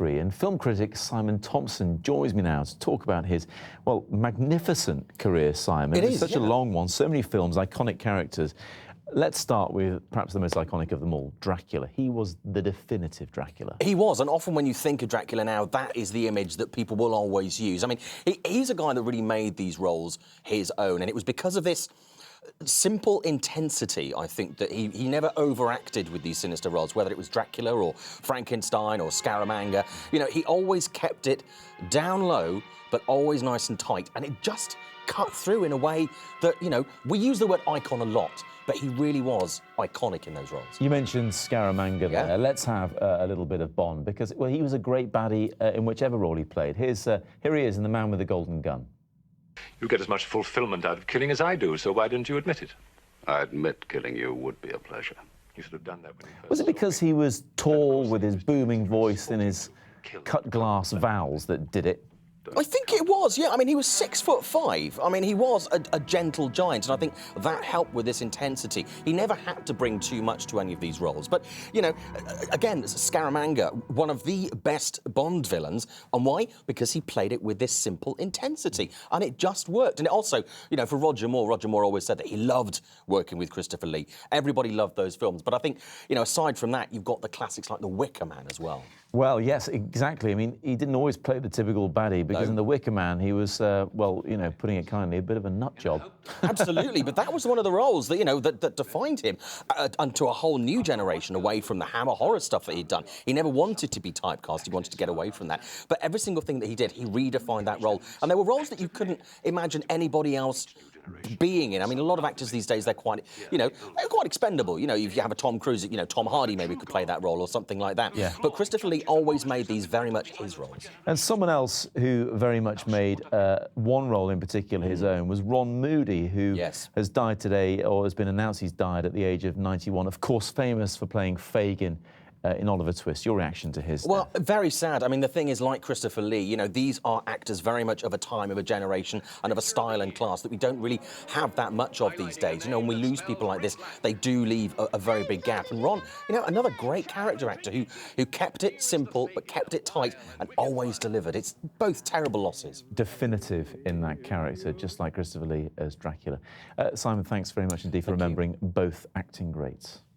And film critic Simon Thompson joins me now to talk about his, well, magnificent career, Simon. It's such a long one, so many films, iconic characters. Let's start with perhaps the most iconic of them all, Dracula. He was the definitive Dracula. He was, and often when you think of Dracula now, that is the image that people will always use. I mean, he's a guy that really made these roles his own, and it was because of this simple intensity, I think, that he never overacted with these sinister roles, whether it was Dracula or Frankenstein or Scaramanga. You know, he always kept it down low, but always nice and tight, and it just cut through in a way that, you know, we use the word icon a lot, but he really was iconic in those roles. You mentioned Scaramanga there. Let's have a little bit of Bond, because, well, he was a great baddie in whichever role he played. Here he is in The Man with the Golden Gun. You get as much fulfillment out of killing as I do, so why don't you admit it? I admit killing you would be a pleasure. You should have done that when you first Was it because he was tall with his booming voice and his cut glass vowels that did it? I think it was, yeah. I mean, he was 6'5". I mean, he was a gentle giant, and I think that helped with this intensity. He never had to bring too much to any of these roles. But, you know, again, Scaramanga, one of the best Bond villains. And why? Because he played it with this simple intensity, and it just worked. And it also, you know, for Roger Moore always said that he loved working with Christopher Lee. Everybody loved those films. But I think, you know, aside from that, you've got the classics like The Wicker Man as well. Well, yes, exactly. I mean, he didn't always play the typical baddie, because in The Wicker Man, he was, well, you know, putting it kindly, a bit of a nut job. Absolutely, but that was one of the roles that, you know, that defined him unto a whole new generation, away from the Hammer horror stuff that he'd done. He never wanted to be typecast, he wanted to get away from that. But every single thing that he did, he redefined that role. And there were roles that you couldn't imagine anybody else being in. I mean, a lot of actors these days, they're quite, you know, they're quite expendable. You know, if you have a Tom Cruise, you know, Tom Hardy maybe could play that role or something like that. Yeah. But Christopher Lee always made these very much his roles. And someone else who very much made one role in particular his own was Ron Moody, who has died today, or has been announced he's died at the age of 91. Of course, famous for playing Fagin in Oliver Twist. Your reaction to his death? Very sad. I mean, the thing is, like Christopher Lee, you know, these are actors very much of a time, of a generation, and of a style and class that we don't really have that much of these days. You know, when we lose people like this, they do leave a very big gap. And Ron, you know, another great character actor who kept it simple, but kept it tight and always delivered. It's both terrible losses. Definitive in that character, just like Christopher Lee as Dracula. Simon, thanks very much indeed for remembering both acting greats.